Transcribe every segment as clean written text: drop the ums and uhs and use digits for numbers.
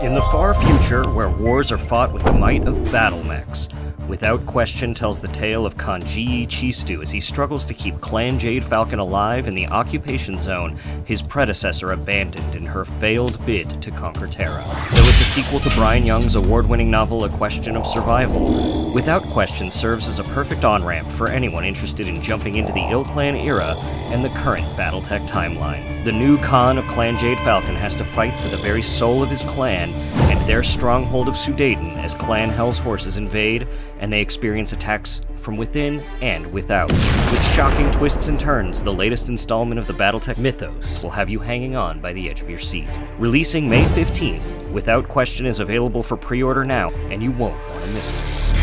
In the far future, where wars are fought with the might of battle mechs, Without Question tells the tale of Kanji Chistu as he struggles to keep Clan Jade Falcon alive in the occupation zone his predecessor abandoned in her failed bid to conquer Terra. Though it's the sequel to Brian Young's award-winning novel A Question of Survival, Without Question serves as a perfect on-ramp for anyone interested in jumping into the Ill Clan era and the current battletech timeline. The new Khan of Clan Jade Falcon has to fight for the very soul of his clan and their stronghold of Sudaden as Clan Hell's Horses invade, and they experience attacks from within and without. With shocking twists and turns, the latest installment of the battletech mythos will have you hanging on by the edge of your seat. Releasing May 15th, Without Question is available for pre-order now, and you won't want to miss it.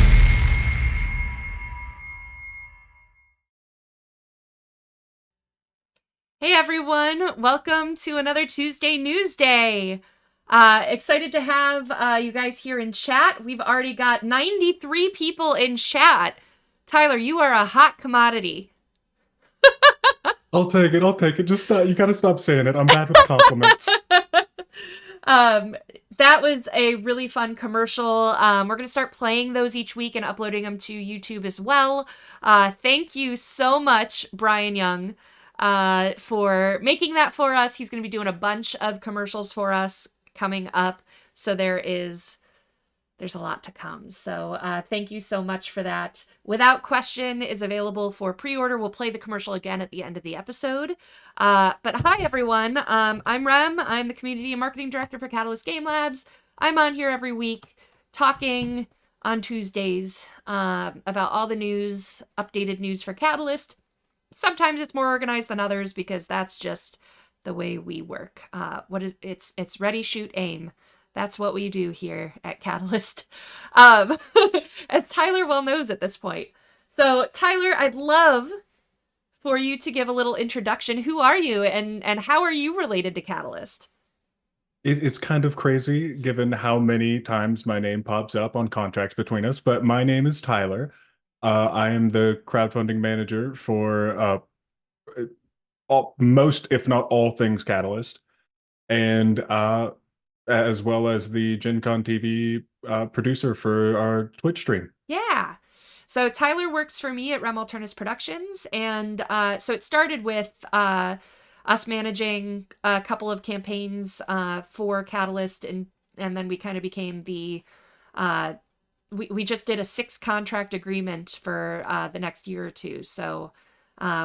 Hey everyone, welcome to another Tuesday Newsday. Excited to have you guys here in chat. We've already got 93 people in chat. Tyler, you are a hot commodity. I'll take it. Just stop. You gotta stop saying it. I'm bad with compliments. That was a really fun commercial. We're going to start playing those each week and uploading them to YouTube as well. Thank you so much, Brian Young, for making that for us. He's going to be doing a bunch of commercials for us coming up, so there's a lot to come. So thank you so much for that. Without Question is available for pre-order. We'll play the commercial again at the end of the episode. But hi everyone, I'm Rem. I'm the Community and Marketing Director for Catalyst Game Labs. I'm on here every week talking on Tuesdays about all the news, updated news for Catalyst. Sometimes it's more organized than others because that's just the way we work. It's ready, shoot, aim. That's what we do here at Catalyst, as Tyler well knows at this point. So Tyler, I'd love for you to give a little introduction. Who are you and how are you related to Catalyst? It's kind of crazy given how many times my name pops up on contracts between us, but my name is Tyler. I am the crowdfunding manager for most, if not all, things Catalyst, and as well as the Gen Con TV producer for our Twitch stream. Yeah. So Tyler works for me at Alternis Productions, and so it started with us managing a couple of campaigns for Catalyst, and then we kind of became the we just did a 6-contract agreement for the next year or two. So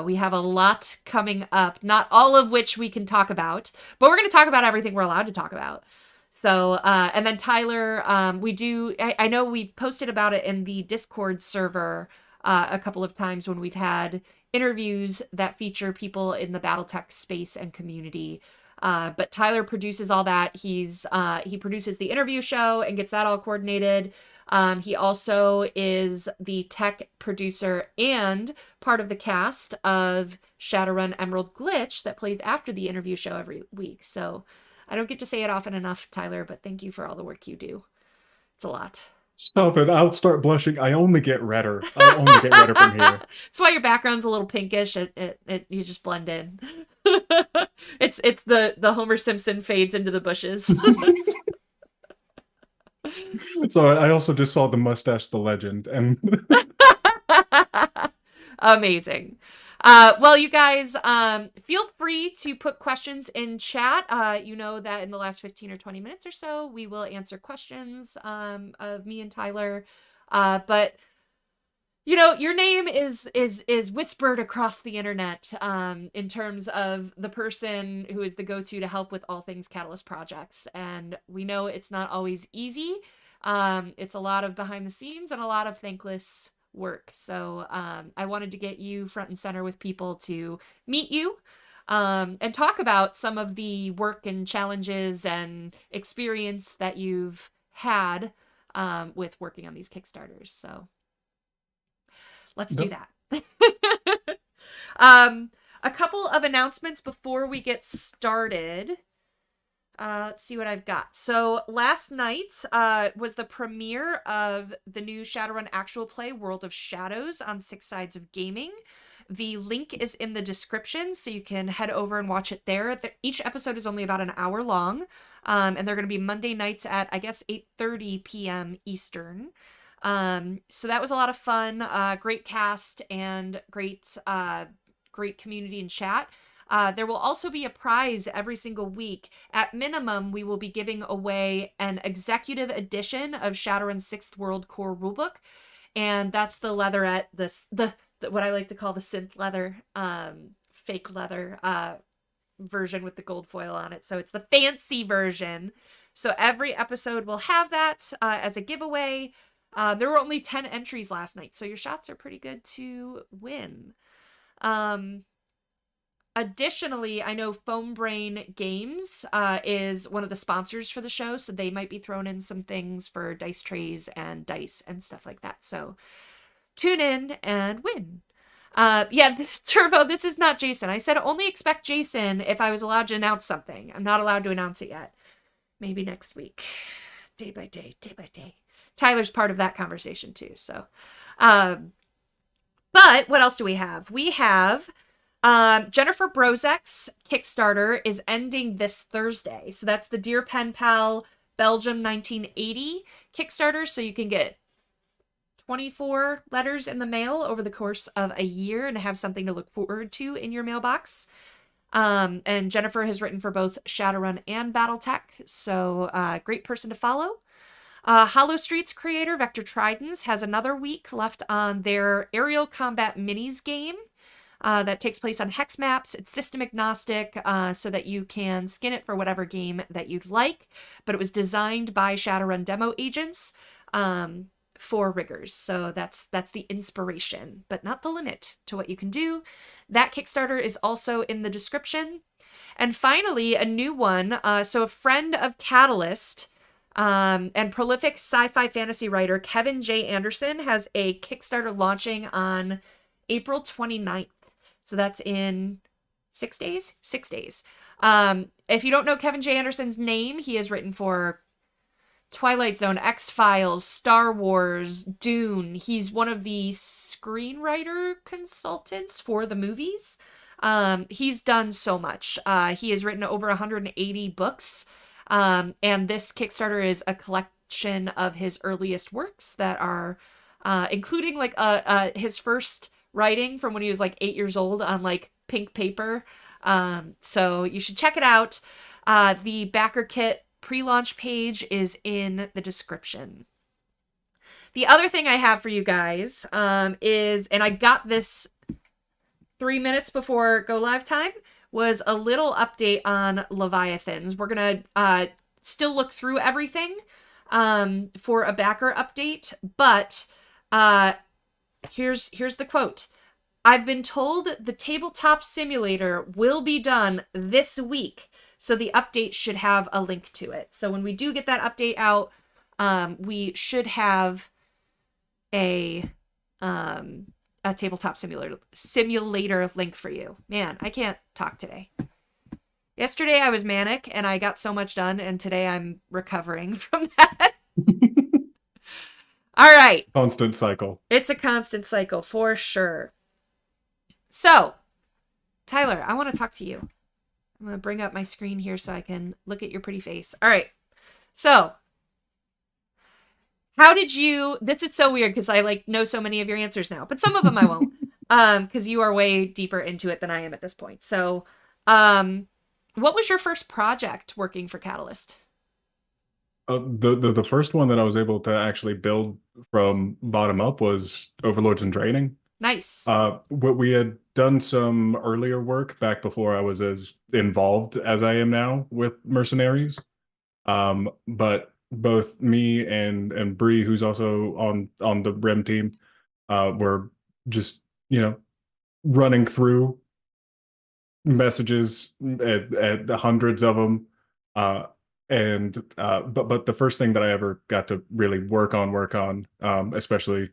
we have a lot coming up, not all of which we can talk about, but we're going to talk about everything we're allowed to talk about. So, and then Tyler, I know we've posted about it in the Discord server a couple of times when we've had interviews that feature people in the battletech space and community. But Tyler produces all that. He produces the interview show and gets that all coordinated. He also is the tech producer and part of the cast of Shadowrun Emerald Glitch that plays after the interview show every week. So I don't get to say it often enough, Tyler, but thank you for all the work you do. It's a lot. Stop it. I'll start blushing. I only get redder. from here. That's why your background's a little pinkish. You just blend in. It's the Homer Simpson fades into the bushes. So I also just saw the mustache, the legend, and amazing. Well, you guys, feel free to put questions in chat. You know that in the last 15 or 20 minutes or so, we will answer questions of me and Tyler. But you know, your name is whispered across the internet in terms of the person who is the go-to to help with all things Catalyst projects. And we know it's not always easy. It's a lot of behind the scenes and a lot of thankless work. So I wanted to get you front and center with people to meet you and talk about some of the work and challenges and experience that you've had with working on these Kickstarters. So let's do that. A couple of announcements before we get started. Let's see what I've got. So last night was the premiere of the new Shadowrun actual play, World of Shadows, on Six Sides of Gaming. The link is in the description, so you can head over and watch it there. Each episode is only about an hour long, and they're going to be Monday nights at, I guess, 8:30 p.m. Eastern. So that was a lot of fun. Great cast and great community and chat. There will also be a prize every single week. At minimum, we will be giving away an executive edition of Shadowrun's 6th World Core Rulebook. And that's the leatherette, the what I like to call the synth leather, fake leather version with the gold foil on it. So it's the fancy version. So every episode will have that as a giveaway. There were only 10 entries last night, so your shots are pretty good to win. Additionally, I know Foam Brain Games is one of the sponsors for the show, so they might be throwing in some things for dice trays and dice and stuff like that. So tune in and win. Turbo, this is not Jason. I said only expect Jason if I was allowed to announce something. I'm not allowed to announce it yet. Maybe next week. Day by day, day by day. Tyler's part of that conversation too, so. But what else do we have? We have Jennifer Brozek's Kickstarter is ending this Thursday. So that's the Dear Penpal Belgium 1980 Kickstarter. So you can get 24 letters in the mail over the course of a year and have something to look forward to in your mailbox. And Jennifer has written for both Shadowrun and Battletech. So great person to follow. Holostreets creator Vector Tridens has another week left on their aerial combat minis game. That takes place on hex maps. It's system agnostic, so that you can skin it for whatever game that you'd like. But it was designed by Shadowrun demo agents for riggers. So that's the inspiration, but not the limit to what you can do. That Kickstarter is also in the description. And finally, a new one. So a friend of Catalyst and prolific sci-fi fantasy writer Kevin J. Anderson has a Kickstarter launching on April 29th. So that's in 6 days? 6 days. If you don't know Kevin J. Anderson's name, he has written for Twilight Zone, X-Files, Star Wars, Dune. He's one of the screenwriter consultants for the movies. He's done so much. He has written over 180 books. And this Kickstarter is a collection of his earliest works that are including like his first writing from when he was like 8 years old on like pink paper. So you should check it out. The backer kit pre-launch page is in the description. The other thing I have for you guys is, and I got this 3 minutes before go live time, was a little update on Leviathans. We're going to still look through everything for a backer update, but here's the quote. I've been told the tabletop simulator will be done this week, so the update should have a link to it. So when we do get that update out, we should have a tabletop simulator link for you. Man, I can't talk today. Yesterday I was manic and I got so much done, and today I'm recovering from that. All right. Constant cycle. It's a constant cycle for sure. So, Tyler, I want to talk to you. I'm going to bring up my screen here so I can look at your pretty face. All right. So, how did you... This is so weird because I like know so many of your answers now, but some of them I won't, because you are way deeper into it than I am at this point. So, what was your first project working for Catalyst? The first one that I was able to actually build from bottom up was Overlords in Training. Nice. We had done some earlier work back before I was as involved as I am now with Mercenaries. But both me and Bree, who's also on the REM team, were just, running through messages at hundreds of them. But the first thing that I ever got to really work on, especially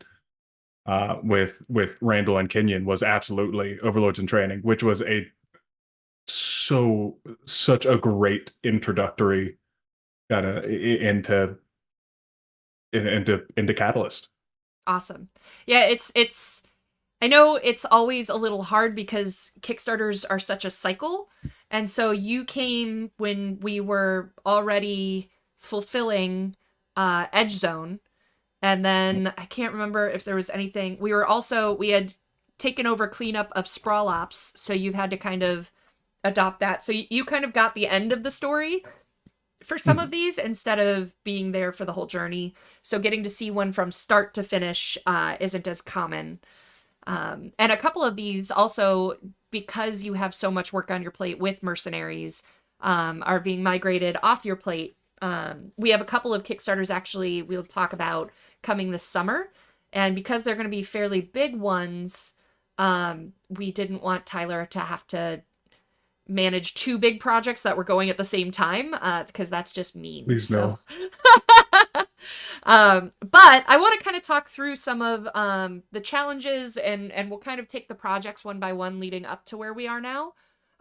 with Randall and Kenyon, was absolutely Overlords in Training, which was such a great introductory kind of into Catalyst. Awesome. Yeah, it's I know it's always a little hard because Kickstarters are such a cycle. And so you came when we were already fulfilling Edge Zone. And then I can't remember if there was anything. We had taken over cleanup of Sprawl Ops. So you've had to kind of adopt that. So you kind of got the end of the story for some of these instead of being there for the whole journey. So getting to see one from start to finish isn't as common. And a couple of these also, because you have so much work on your plate with Mercenaries, are being migrated off your plate. We have a couple of Kickstarters actually we'll talk about coming this summer. And because they're going to be fairly big ones, we didn't want Tyler to have to manage 2 big projects that were going at the same time, because that's just mean. Please no. But I want to kind of talk through some of the challenges, and we'll kind of take the projects one by one leading up to where we are now.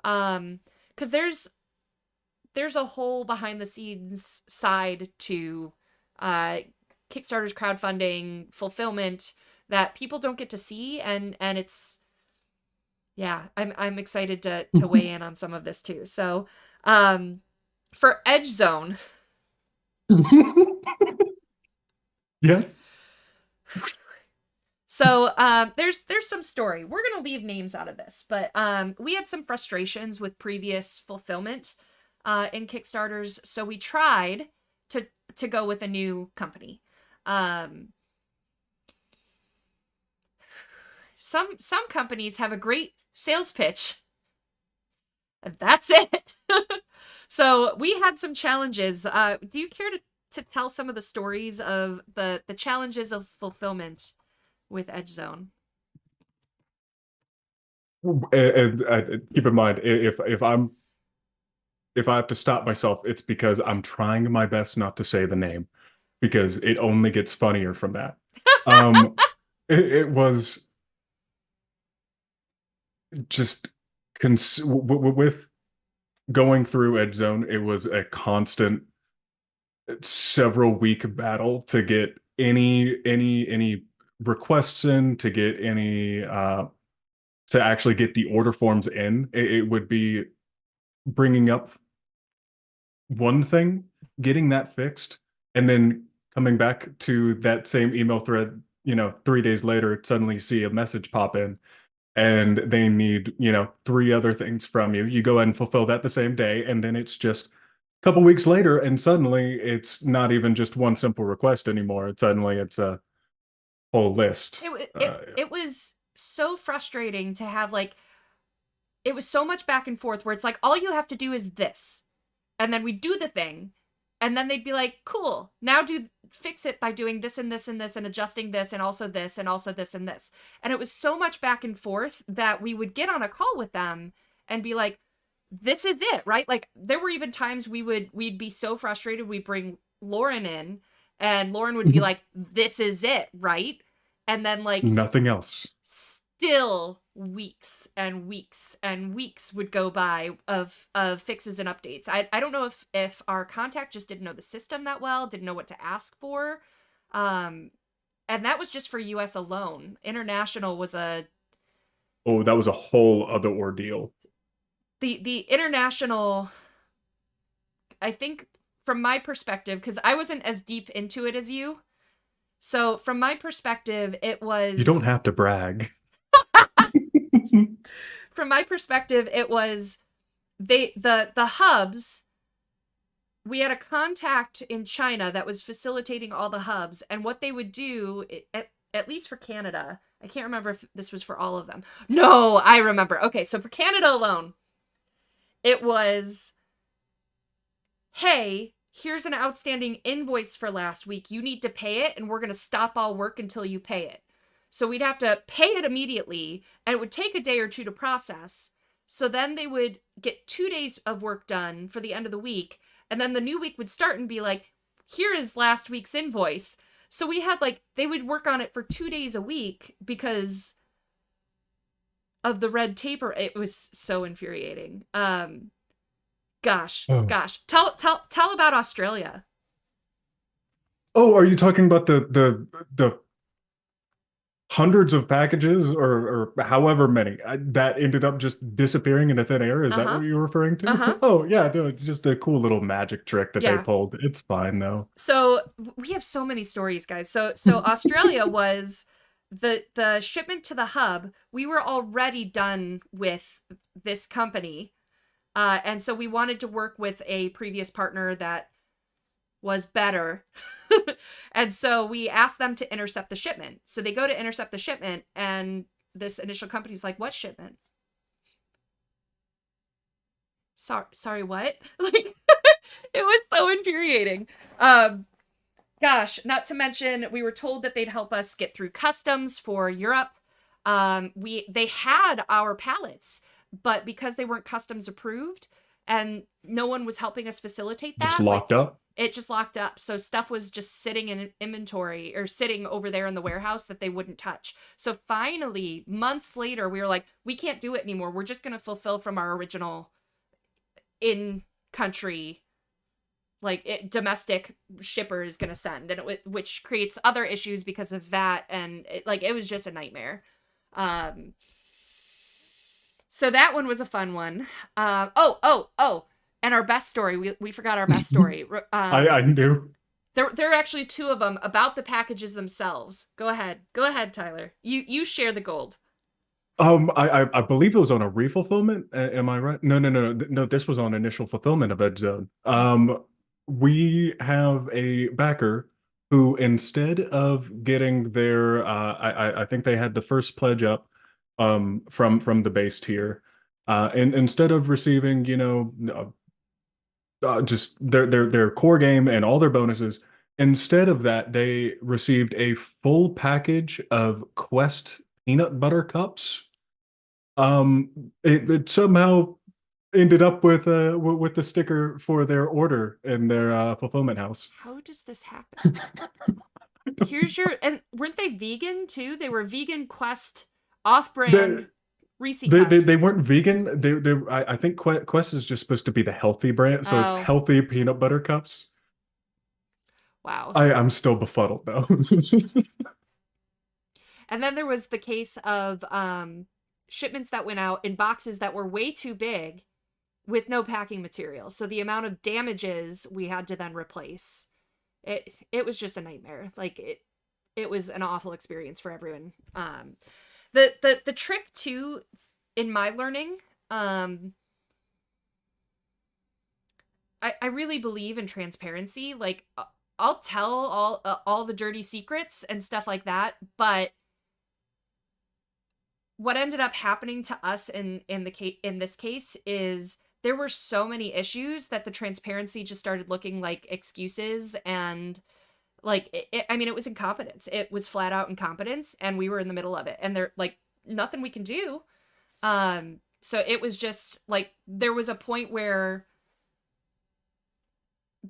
Because there's a whole behind the scenes side to Kickstarter's crowdfunding fulfillment that people don't get to see, and it's, yeah, I'm excited to weigh in on some of this too. So for Edge Zone. Yes. So there's some story. We're gonna leave names out of this, but we had some frustrations with previous fulfillment in Kickstarters, so we tried to go with a new company. Some companies have a great sales pitch, and that's it. So we had some challenges. Do you care to tell some of the stories of the challenges of fulfillment with Edge Zone? And keep in mind, if I have to stop myself, it's because I'm trying my best not to say the name, because it only gets funnier from that. It was just with going through Edge Zone, it was a constant several week battle to get any requests in, to get any to actually get the order forms in. It would be bringing up one thing, getting that fixed, and then coming back to that same email thread, 3 days later, suddenly you see a message pop in and they need, 3 other things from you. You go ahead and fulfill that the same day, and then it's just a couple weeks later, and suddenly it's not even just one simple request anymore. Suddenly it's a whole list. It was so frustrating to have, like, it was so much back and forth where it's like, all you have to do is this, and then we do the thing, and then they'd be like, cool, now fix it by doing this and this and this and adjusting this and also this and also this and this. And it was so much back and forth that we would get on a call with them and be like, this is it, right? Like, there were even times we'd be so frustrated, we'd bring Lauren in, and Lauren would be like, this is it, right? And then, like, nothing else. Still weeks and weeks and weeks would go by of fixes and updates. I don't know if our contact just didn't know the system that well, didn't know what to ask for. And that was just for US alone. International was that was a whole other ordeal. The international, I think, from my perspective, because I wasn't as deep into it as you. So from my perspective, it was... You don't have to brag. From my perspective, it was the hubs. We had a contact in China that was facilitating all the hubs, and what they would do, at least for Canada, I can't remember if this was for all of them. No, I remember. Okay, so for Canada alone, it was, hey, here's an outstanding invoice for last week. You need to pay it, and we're going to stop all work until you pay it. So we'd have to pay it immediately, and it would take a day or two to process. So then they would get 2 days of work done for the end of the week, and then the new week would start and be like, here is last week's invoice. So we had, like, they would work on it for 2 days a week because of the red tape. It was so infuriating. Gosh. Tell about Australia. Oh, are you talking about the hundreds of packages or however many that ended up just disappearing into thin air. Is that what Uh-huh. you're referring to? Uh-huh. Oh, yeah, no, it's just a cool little magic trick that they Yeah. pulled. It's fine though. So we have so many stories, guys. So Australia was the shipment to the hub. We were already done with this company. And so we wanted to work with a previous partner that was better. And so we asked them to intercept the shipment. So they go to intercept the shipment, and this initial company's like, "What shipment? Sorry, what?" Like, it was so infuriating. Gosh, not to mention we were told that they'd help us get through customs for Europe. They had our pallets, but because they weren't customs approved and no one was helping us facilitate that, Just locked up. it just locked up. So stuff was just sitting in inventory or sitting over there in the warehouse that they wouldn't touch. So finally, months later, we were like, we can't do it anymore. We're just going to fulfill from our original in-country, like domestic shipper is going to send, and which creates other issues because of that. And it was just a nightmare. So that one was a fun one. Oh. And our best story, we forgot our best story. I knew. There are actually two of them about the packages themselves. Go ahead, Tyler. You share the gold. I believe it was on a refulfillment. Am I right? No. This was on initial fulfillment of Edge Zone. We have a backer who, instead of getting their, I think they had the first pledge up, from the base tier, and instead of receiving, just their core game and all their bonuses. Instead of that, they received a full package of Quest peanut butter cups. It somehow ended up with the sticker for their order in their fulfillment house. How does this happen? And weren't they vegan too? They were vegan Quest off-brand Reese cups. They weren't vegan. I think Quest is just supposed to be the healthy brand, so it's healthy peanut butter cups. Wow. I'm still befuddled though. And then there was the case of shipments that went out in boxes that were way too big with no packing material. So the amount of damages we had to then replace. It was just a nightmare. Like it was an awful experience for everyone. The trick too, in my learning, I really believe in transparency. Like I'll tell all the dirty secrets and stuff like that, but what ended up happening to us in this case is there were so many issues that the transparency just started looking like excuses, and it was incompetence. It was flat out incompetence, and we were in the middle of it, and there nothing we can do. So it was just there was a point where,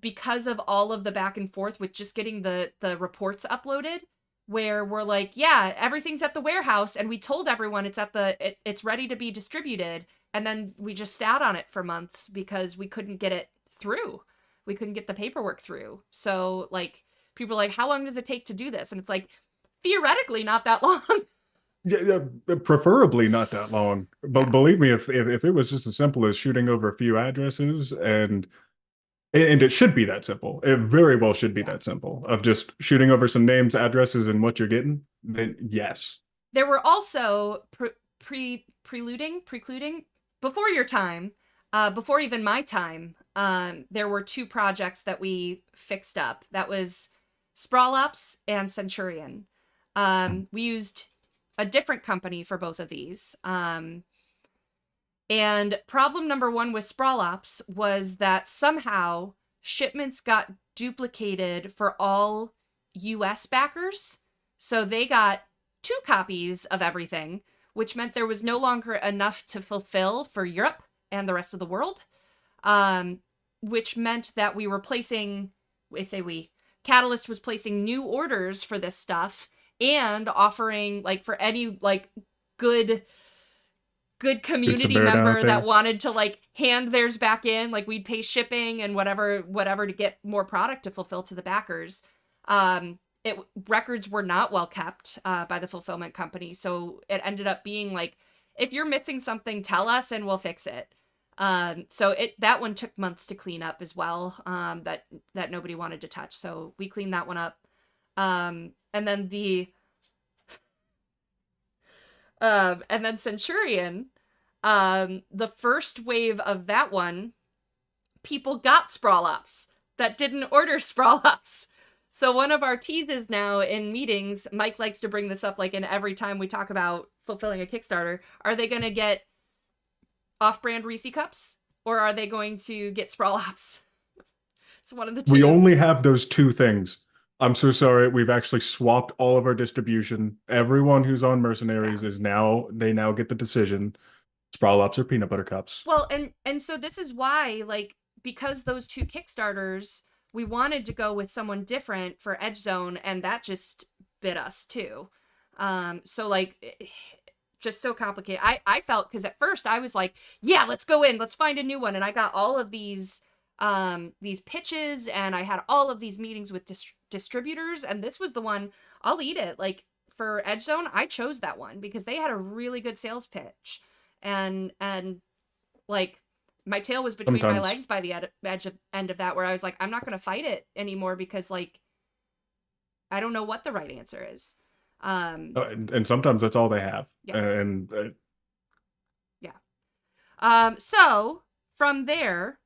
because of all of the back and forth with just getting the reports uploaded, where we're like, yeah, everything's at the warehouse, and we told everyone it's ready to be distributed, and then we just sat on it for months because we couldn't get it through. We couldn't get the paperwork through. So people are like, how long does it take to do this? And it's like, theoretically not that long. Yeah, preferably not that long. But believe me, if it was just as simple as shooting over a few addresses, and it should be that simple. It very well should be that simple, of just shooting over some names, addresses, and what you're getting, then yes. There were also precluding before your time, before even my time, there were two projects that we fixed up. That was Sprawl Ops and Centurion. We used a different company for both of these. And problem number one with Sprawl Ops was that somehow shipments got duplicated for all US backers. So they got 2 copies of everything, which meant there was no longer enough to fulfill for Europe and the rest of the world. Which meant that we were placing, Catalyst was placing new orders for this stuff and offering, for any, good community member that wanted to hand theirs back in, we'd pay shipping and whatever to get more product to fulfill to the backers. records were not well kept by the fulfillment company. So it ended up being like, if you're missing something, tell us and we'll fix it. So that one took months to clean up as well. That nobody wanted to touch. So we cleaned that one up. And then Centurion, the first wave of that one, people got sprawl ups that didn't order sprawl ups. So one of our teases now in meetings, Mike likes to bring this up like in every time we talk about fulfilling a Kickstarter, are they going to get off-brand Reese cups or are they going to get sprawl ups? It's one of the two. We only have those two things. I'm so sorry. We've actually swapped all of our distribution. Everyone who's on Mercenaries is now get the decision. Sprawl ups or peanut butter cups. Well, and so this is why, like, because those two Kickstarters, we wanted to go with someone different for Edge Zone, and that just bit us too. So like, just so complicated. I felt, because at first I was like, yeah, let's go in, let's find a new one, and I got all of these pitches, and I had all of these meetings with distributors, and this was the one. I'll eat it. Like for Edge Zone, I chose that one because they had a really good sales pitch, and like, my tail was between my legs by the end of that, where I was like, I'm not going to fight it anymore because, like, I don't know what the right answer is. And sometimes that's all they have. Yeah. So from there,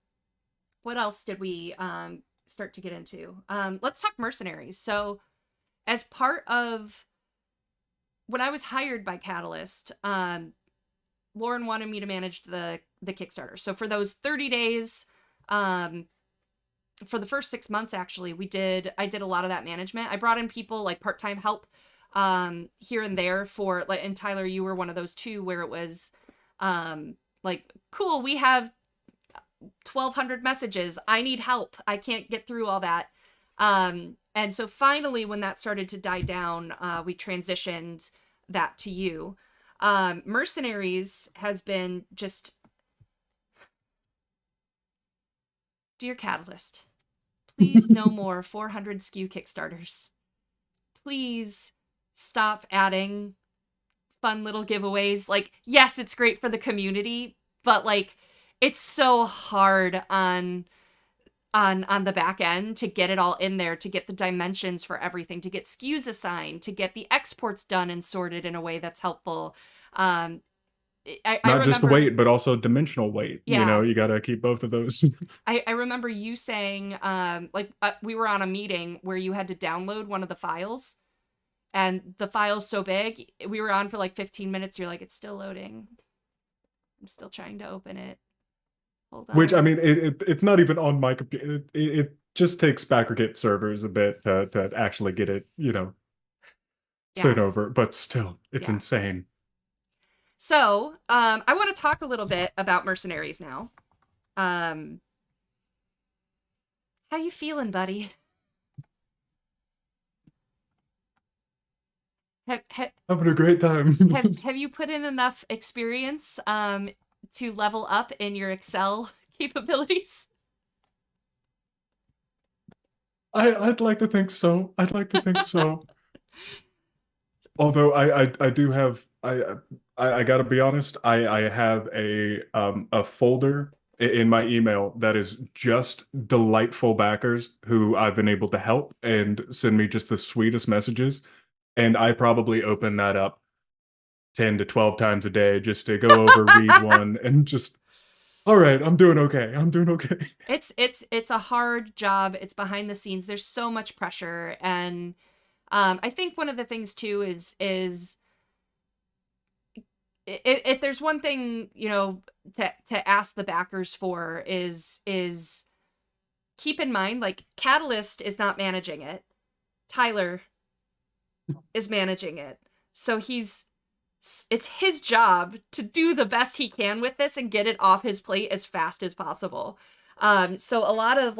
what else did we start to get into? Let's talk Mercenaries. So as part of when I was hired by Catalyst, Lauren wanted me to manage the Kickstarter. So for those 30 days, for the first 6 months, actually, I did a lot of that management. I brought in people like part-time help here and there for, like, and Tyler, you were one of those too, where it was like, cool, we have 1,200 messages. I need help. I can't get through all that. And so finally, when that started to die down, we transitioned that to you. Mercenaries has been just, dear Catalyst, please no more 400 SKU Kickstarters. Please stop adding fun little giveaways. Like, yes, it's great for the community, but like, it's so hard on the back end to get it all in there, to get the dimensions for everything, to get SKUs assigned, to get the exports done and sorted in a way that's helpful. I remember, just weight, but also dimensional weight. Yeah. You know, you got to keep both of those. I remember you saying, we were on a meeting where you had to download one of the files, and the file's so big, we were on for like 15 minutes. You're like, it's still loading. I'm still trying to open it. Hold on. Which, I mean, it's not even on my computer. It just takes Backergate servers a bit to actually get it, you know, sent over. But still, it's insane. So, I want to talk a little bit about Mercenaries now. How you feeling, buddy? Having a great time. have you put in enough experience to level up in your Excel capabilities? I'd like to think so. I'd like to think so. Although I do have I gotta be honest, I have a folder in my email that is just delightful backers who I've been able to help and send me just the sweetest messages. And I probably open that up 10 to 12 times a day just to go over, read one, and just, all right, I'm doing okay. I'm doing okay. It's a hard job. It's behind the scenes. There's so much pressure. And I think one of the things too is if there's one thing, you know, to ask the backers for is keep in mind, like, Catalyst is not managing it. Tyler is managing it. So it's his job to do the best he can with this and get it off his plate as fast as possible. So a lot of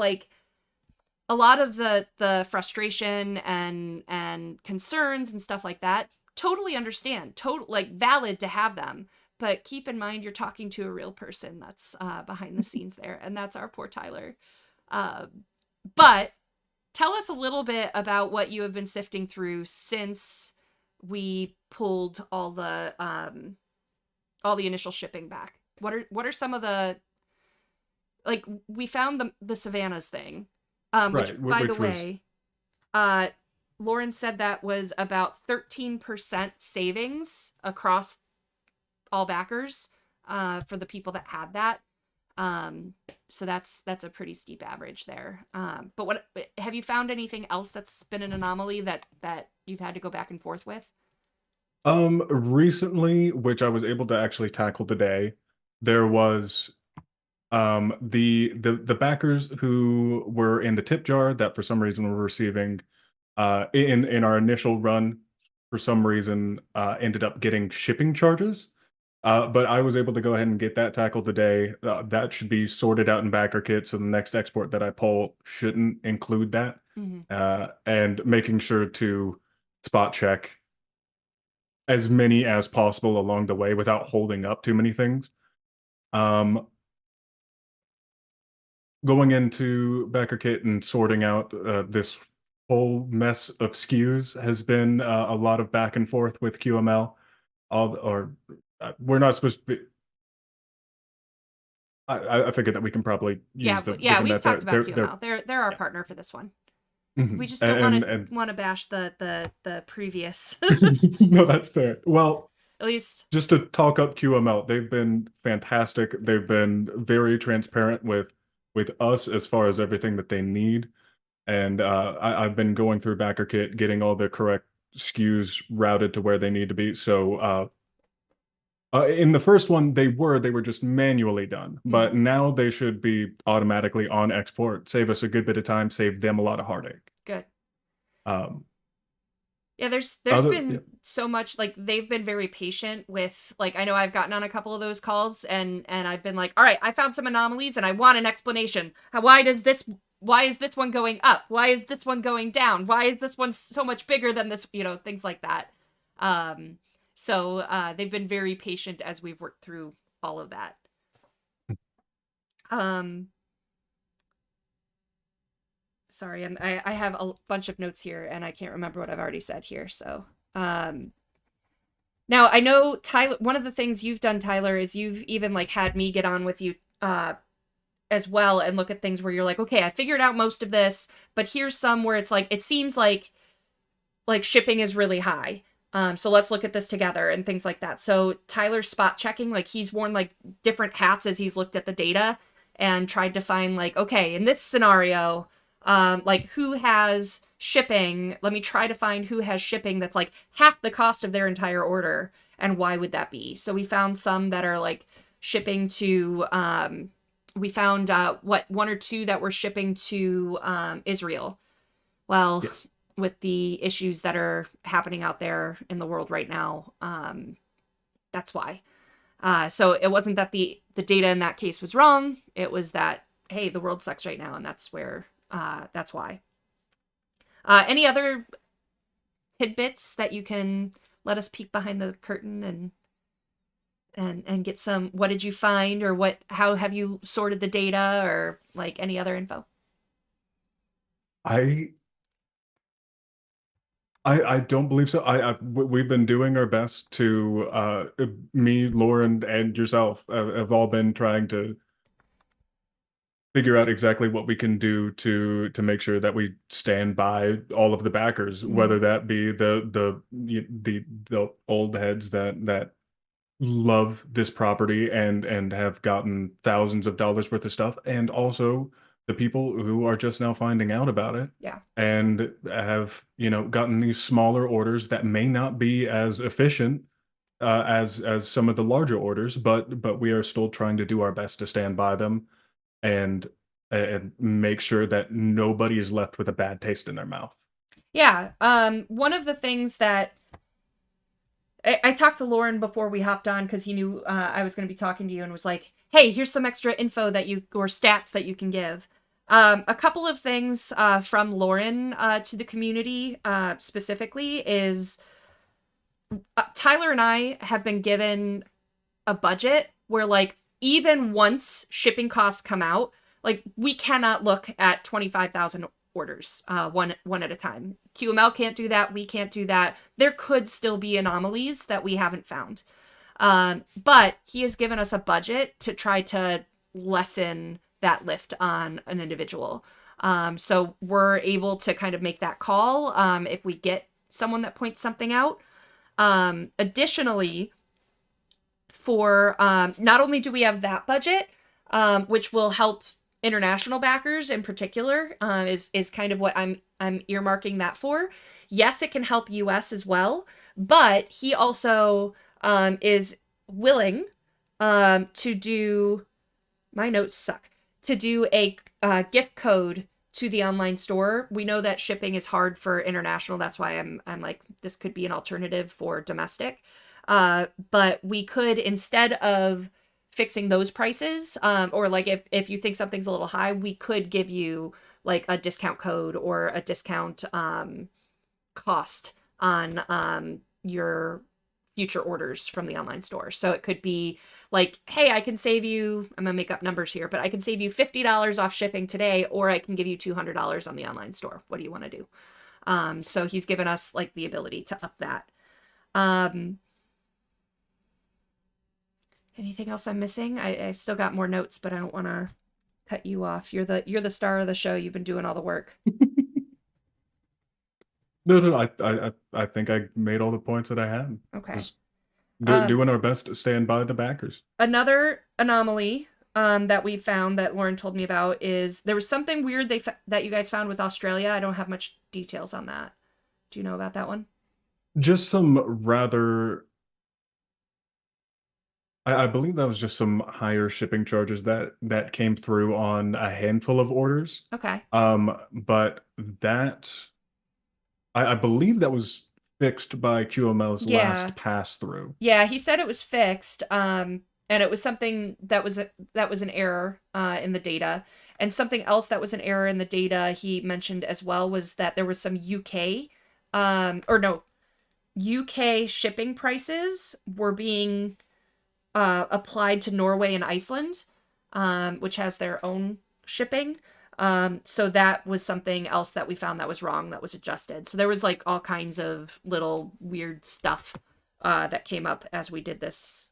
the frustration and concerns and stuff like that, totally understand, like, valid to have them, but keep in mind you're talking to a real person that's behind the scenes there, and that's our poor Tyler. But tell us a little bit about what you have been sifting through since we pulled all the initial shipping back. What are some of the, like, we found the Savannah's thing, which Right, by the which was way, Lauren said that was about 13% savings across all backers for the people that had that. So that's a pretty steep average there. But what have you found anything else that's been an anomaly that you've had to go back and forth with? recently, which I was able to actually tackle today, there was the backers who were in the tip jar that for some reason were receiving in our initial run, for some reason ended up getting shipping charges. But I was able to go ahead and get that tackled today. That should be sorted out in backer kit, so the next export that I pull shouldn't include that. And making sure to spot check as many as possible along the way without holding up too many things. Going into backer kit and sorting out this whole mess of SKUs has been a lot of back and forth with QML. We're not supposed to be. I figured that we can probably use the Yeah, given we've that talked about they're QML. They're our partner for this one. mhm. We just don't And want to bash the previous. no, that's fair. Well, At least just to talk up QML, they've been fantastic. They've been very transparent with us as far as everything that they need. And I've been going through BackerKit, getting all the correct SKUs routed to where they need to be. So in the first one, they were just manually done, but now they should be automatically on export. Save us a good bit of time, save them a lot of heartache. good. Um, Yeah, there's been so much, like, they've been very patient with, like, I know I've gotten on a couple of those calls and I've been like, all right, I found some anomalies and I want an explanation. Why is this one going up? Why is this one going down? Why is this one so much bigger than this? Things like that. So they've been very patient as we've worked through all of that. Sorry, I have a bunch of notes here and I can't remember what I've already said here. So, now I know Tyler, one of the things you've done, Tyler, is you've even like had me get on with you, as well and look at things where you're like, okay, I figured out most of this, but here's some where it's like, it seems like shipping is really high. So let's look at this together and things like that. So Tyler's spot checking, like he's worn like different hats as he's looked at the data and tried to find like, okay, in this scenario, like who has shipping? Let me try to find who has shipping that's like half the cost of their entire order. And why would that be? So we found some that are like shipping to, we found one or two that were shipping to Israel. Well, yes. With the issues that are happening out there in the world right now, that's why. So it wasn't that the data in that case was wrong. It was that, hey, the world sucks right now, and that's where that's why. Any other tidbits that you can let us peek behind the curtain and get some, what did you find, or how have you sorted the data, or like any other info? I don't believe so. We've been doing our best to me, Lauren, and yourself have all been trying to figure out exactly what we can do to make sure that we stand by all of the backers, whether that be the old heads that love this property and have gotten thousands of dollars worth of stuff, and also the people who are just now finding out about it, and have gotten these smaller orders that may not be as efficient as some of the larger orders, but we are still trying to do our best to stand by them and make sure that nobody is left with a bad taste in their mouth. Yeah. One of the things that I talked to Lauren before we hopped on, because he knew I was going to be talking to you, and was like, hey, here's some extra info or stats that you can give. A couple of things from Lauren to the community specifically is Tyler and I have been given a budget where, like, even once shipping costs come out, like, we cannot look at 25,000 orders one at a time. QML can't do that. We can't do that. There could still be anomalies that we haven't found. But he has given us a budget to try to lessen that lift on an individual. So we're able to kind of make that call if we get someone that points something out. Additionally, for not only do we have that budget, which will help international backers in particular, is kind of what I'm earmarking that for. Yes, it can help US as well, but he also is willing to do, my notes suck, to do a gift code to the online store. We know that shipping is hard for international. That's why I'm like, this could be an alternative for domestic. But we could, instead of fixing those prices, or like if you think something's a little high, we could give you like a discount code or a discount cost on your future orders from the online store. So it could be like, hey, I can save you, I'm gonna make up numbers here, but I can save you $50 off shipping today, or I can give you $200 on the online store. What do you want to do? So he's given us like the ability to up that. Anything else I'm missing? I've still got more notes, but I don't want to cut you off. You're the star of the show. You've been doing all the work. No. I think I made all the points that I had. Okay. Just doing our best to stand by the backers. Another anomaly that we found that Lauren told me about is there was something weird that you guys found with Australia. I don't have much details on that. Do you know about that one? Just some rather, I believe that was just some higher shipping charges that came through on a handful of orders. Okay. But that, I believe that was fixed by QML's last pass through. Yeah, he said it was fixed. And it was something that was an error in the data. And something else that was an error in the data he mentioned as well was that there was some UK shipping prices were being applied to Norway and Iceland, which has their own shipping. So that was something else that we found that was wrong, that was adjusted. So there was like all kinds of little weird stuff that came up as we did this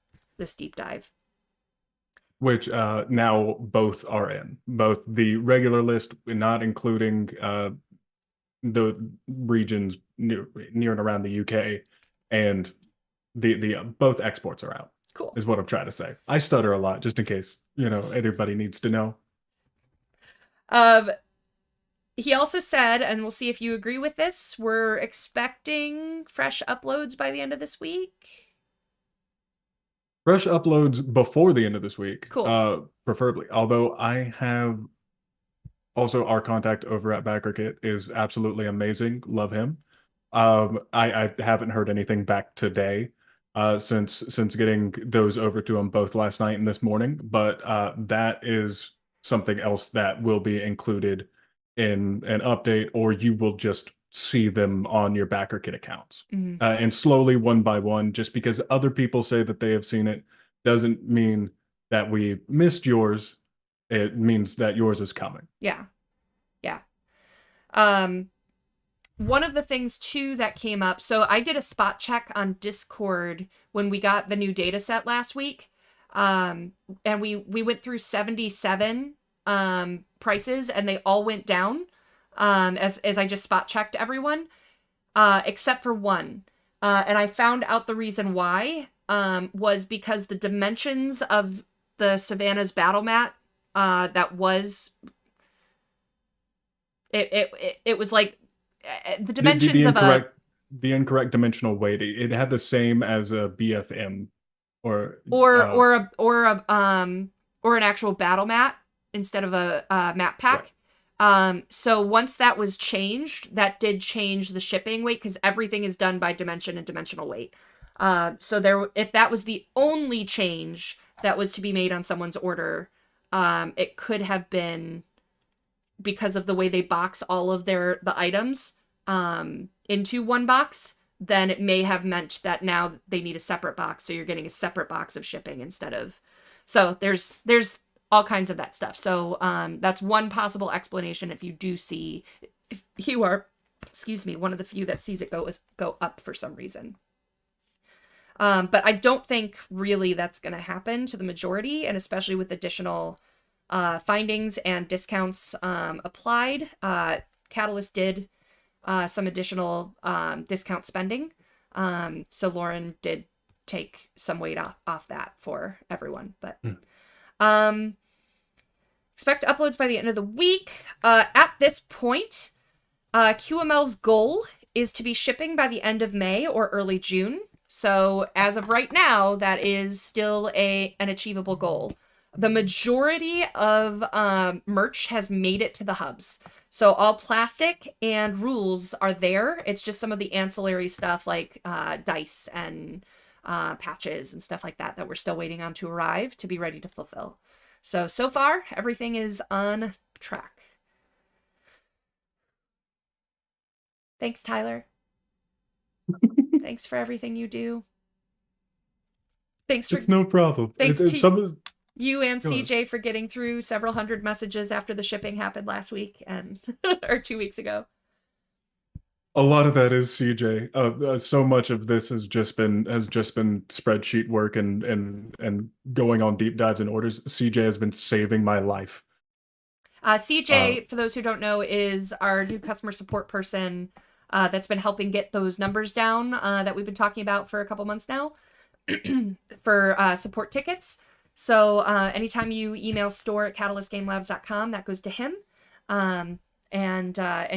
deep dive. Which now both are in. Both the regular list, not including the regions near and around the UK, and the both exports are out. Cool. Is what I'm trying to say. I stutter a lot, just in case, anybody needs to know. He also said, and we'll see if you agree with this, we're expecting fresh uploads by the end of this week. Fresh uploads before the end of this week. Cool. Preferably. Although I have also our contact over at BackerKit is absolutely amazing. Love him. I haven't heard anything back today. Since getting those over to him both last night and this morning, but that is something else that will be included in an update, or you will just see them on your BackerKit accounts. Mm-hmm. And slowly, one by one, just because other people say that they have seen it doesn't mean that we missed yours. It means that yours is coming. Yeah. One of the things too that came up, so I did a spot check on Discord when we got the new data set last week. And we went through 77 prices, and they all went down as I just spot checked everyone, except for one. And I found out the reason why was because the dimensions of the Savannah's battle mat that was it was like the dimensions the incorrect dimensional weight. It had the same as a BFM or an actual battle mat instead of a map pack. Right. So once that was changed, that did change the shipping weight, because everything is done by dimension and dimensional weight. So if that was the only change that was to be made on someone's order, it could have been because of the way they box all of the items into one box. Then it may have meant that now they need a separate box, so you're getting a separate box of shipping instead of. So there's all kinds of that stuff. So that's one possible explanation if you do see if you are, excuse me, one of the few that sees it go up for some reason. But I don't think really that's going to happen to the majority, and especially with additional findings and discounts applied. Catalyst did some additional discount spending. So Lauren did take some weight off that for everyone. But expect uploads by the end of the week. At this point, QML's goal is to be shipping by the end of May or early June. So as of right now, that is still an achievable goal. The majority of merch has made it to the hubs. So all plastic and rules are there. It's just some of the ancillary stuff like dice and patches and stuff like that we're still waiting on to arrive to be ready to fulfill. So far, everything is on track. Thanks, Tyler. Thanks for everything you do. Thanks for... It's no problem. Thanks to you and CJ for getting through several hundred messages after the shipping happened last week and or 2 weeks ago. A lot of that is CJ. So much of this has just been spreadsheet work and going on deep dives and orders. CJ has been saving my life. CJ, for those who don't know, is our new customer support person that's been helping get those numbers down that we've been talking about for a couple months now for support tickets. So anytime you email store@catalystgamelabs.com, that goes to him. And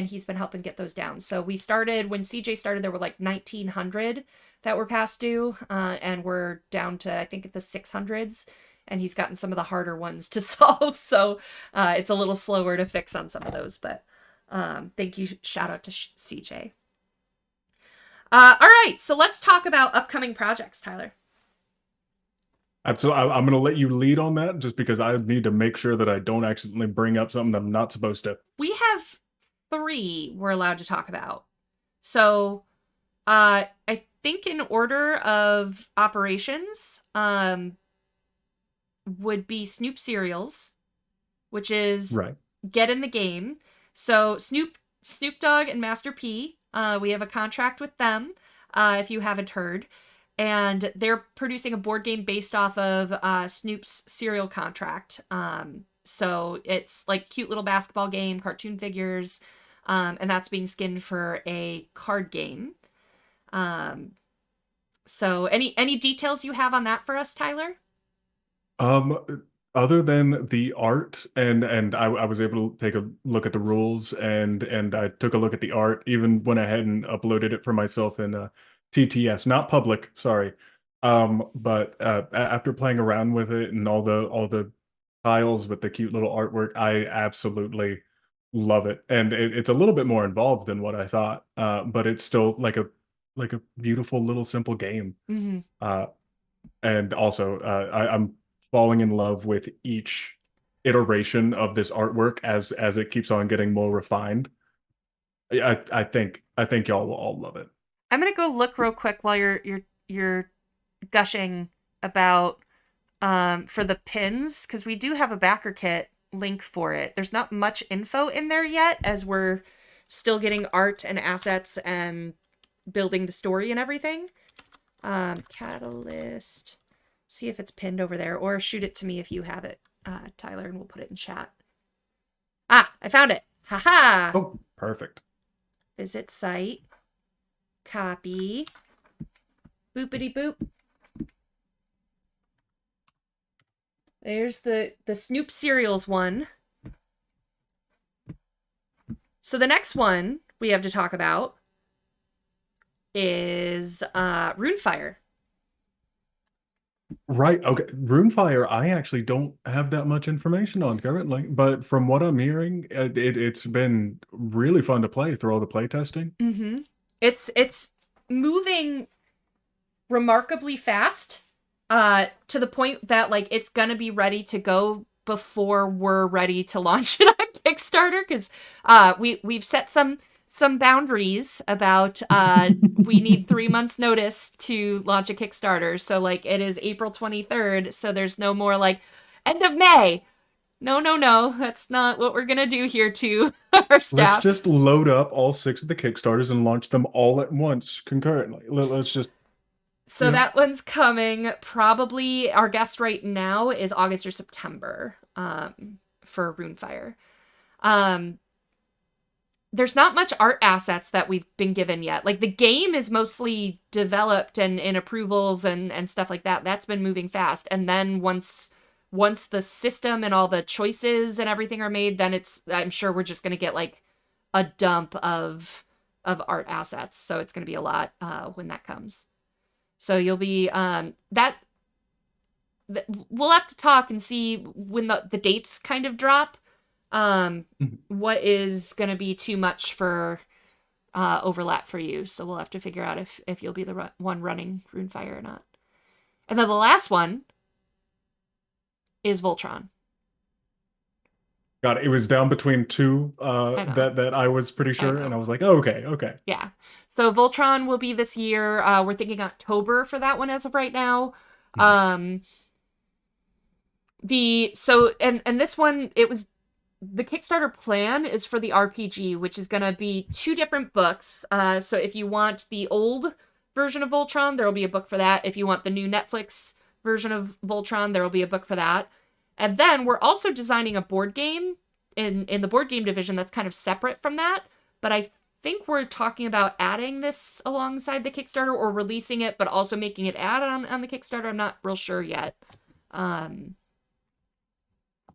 he's been helping get those down. So we started, when CJ started, there were like 1,900 that were past due, and we're down to, I think, the 600s, and he's gotten some of the harder ones to solve. So it's a little slower to fix on some of those, but thank you. Shout out to CJ. All right, so let's talk about upcoming projects, Tyler. Absolutely. I'm going to let you lead on that just because I need to make sure that I don't accidentally bring up something I'm not supposed to. We have 3 we're allowed to talk about. So I think in order of operations would be Snoop Cereals, which is right. Get in the game. So Snoop Dogg and Master P, we have a contract with them, if you haven't heard. And they're producing a board game based off of Snoop's cereal contract. So it's like cute little basketball game, cartoon figures, and that's being skinned for a card game. So any details you have on that for us, Tyler? Other than the art, and I was able to take a look at the rules, and I took a look at the art, even when I hadn't uploaded it for myself in TTS, not public, sorry. But after playing around with it and all the tiles with the cute little artwork, I absolutely love it. And it's a little bit more involved than what I thought, but it's still like a beautiful little simple game. Mm-hmm. And also, I'm falling in love with each iteration of this artwork as it keeps on getting more refined. I think y'all will all love it. I'm gonna go look real quick while you're gushing about for the pins, because we do have a backer kit link for it. There's not much info in there yet, as we're still getting art and assets and building the story and everything. Catalyst. See if it's pinned over there, or shoot it to me if you have it, Tyler, and we'll put it in chat. Ah, I found it. Haha. Oh, perfect. Visit site. Copy. Boopity boop. There's the Snoop Cereals one. So the next one we have to talk about is Runefire. Right. Okay. Runefire, I actually don't have that much information on currently, but from what I'm hearing, it's been really fun to play through all the play testing. Mm-hmm. It's moving remarkably fast, to the point that like it's gonna be ready to go before we're ready to launch it on Kickstarter, because we've set some boundaries about we need 3 months notice to launch a Kickstarter. So like it is April 23rd, so there's no more like end of May, No. That's not what we're gonna do here to our staff. Let's just load up all 6 of the Kickstarters and launch them all at once concurrently. Let's just. So that one's coming. Probably our guest right now is August or September for Runefire. There's not much art assets that we've been given yet. Like, the game is mostly developed and in approvals and stuff like that. That's been moving fast. And then once the system and all the choices and everything are made, then I'm sure we're just going to get like a dump of art assets. So it's going to be a lot when that comes. So you'll be we'll have to talk and see when the dates kind of drop. What is going to be too much for overlap for you. So we'll have to figure out if you'll be the one running Runefire or not. And then the last one is Voltron. God, it was down between 2 that I was pretty sure, and I was like, oh, okay. Yeah. So Voltron will be this year. We're thinking October for that one as of right now. And this one, it was the Kickstarter plan is for the RPG, which is going to be 2 different books. So if you want the old version of Voltron, there will be a book for that. If you want the new Netflix version of Voltron, there will be a book for that. And then we're also designing a board game in the board game division that's kind of separate from that. But I think we're talking about adding this alongside the Kickstarter or releasing it, but also making it add on the Kickstarter. I'm not real sure yet. Do